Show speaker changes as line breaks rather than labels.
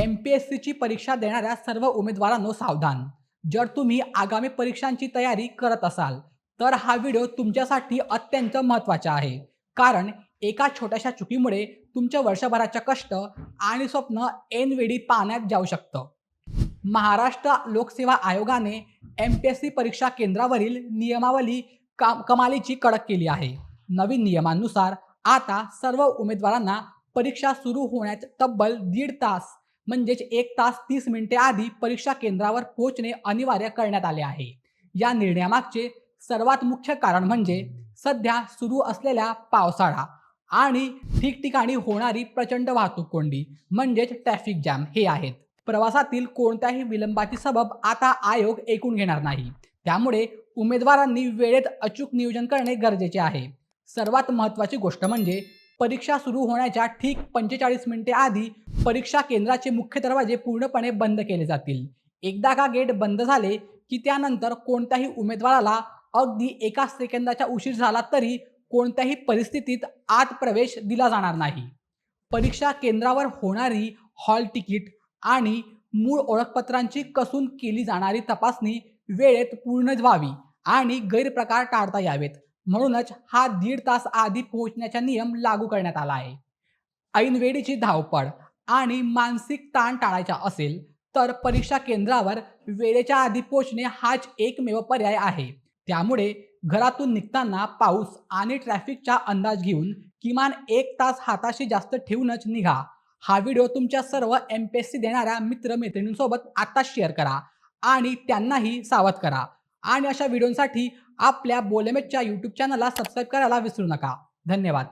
MPSCची परीक्षा देणाऱ्या सर्व उमेदवारांनो सावधान. जर तुम्ही आगामी परीक्षांची तयारी करत असाल, तर हा व्हिडिओ तुमच्यासाठी अत्यंत महत्त्वाचा आहे. कारण एका छोट्याशा चुकीमुळे तुमच्या वर्षभराच्या कष्ट आणि स्वप्न ऐनवेळी पाण्यात जाऊ शकतं. महाराष्ट्र लोकसेवा आयोगाने MPSC परीक्षा केंद्रावरील नियमावली कमालीची कडक केली आहे. नवीन नियमांनुसार आता सर्व उमेदवारांना परीक्षा सुरू होण्यास तब्बल 1.5 तास म्हणजेच 1 तास 30 मिनिटे आधी परीक्षा केंद्रावर पोहोचणे अनिवार्य करण्यात आले आहे. या निर्णयामागचे सर्वात मुख्य कारण म्हणजे सध्या सुरू असलेल्या पावसाळा आणि ठिकठिकाणी होणारी प्रचंड वाहतूक कोंडी म्हणजेच ट्रॅफिक जॅम हे आहेत. प्रवासातील कोणत्याही विलंबाची सबब आता आयोग ऐकून घेणार नाही. त्यामुळे उमेदवारांनी वेळेत अचूक नियोजन करणे गरजेचे आहे. सर्वात महत्त्वाची गोष्ट म्हणजे परीक्षा सुरू होण्याच्या ठीक 45 मिनिटे आधी परीक्षा केंद्राचे मुख्य दरवाजे पूर्णपणे बंद केले जातील. एकदा का गेट बंद झाले की त्यानंतर कोणत्याही उमेदवाराला अगदी 1 सेकंदाचा उशीर झाला तरी कोणत्याही परिस्थितीत आत प्रवेश दिला जाणार नाही. परीक्षा केंद्रावर होणारी हॉल तिकीट आणि मूळ ओळखपत्रांची कसून केली जाणारी तपासणी वेळेत पूर्ण व्हावी आणि गैरप्रकार टाळता यावेत. म्हणूनच हा 1.5 तास आधी पोहोचण्याचा नियम लागू करण्यात आला आहे. ऐनवेळीची धावपळ आणि मानसिक ताण टाळायचा असेल तर परीक्षा केंद्रावर वेळेच्या आधी पोहोचणे हाच एकमेव पर्याय आहे. त्यामुळे घरातून निघताना पाऊस आणि ट्रॅफिकचा अंदाज घेऊन किमान 1 तास हाताशी जास्त ठेवूनच निघा. हा व्हिडिओ तुमच्या सर्व MPSC देणाऱ्या मित्र-मैत्रिणींसोबत आत्ताच शेअर करा आणि त्यांनाही सावध करा. आणि अशा व्हिडिओंसाठी आपल्या बोलेमेटच्या YouTube चॅनलला सबस्क्राईब करायला विसरू नका. धन्यवाद.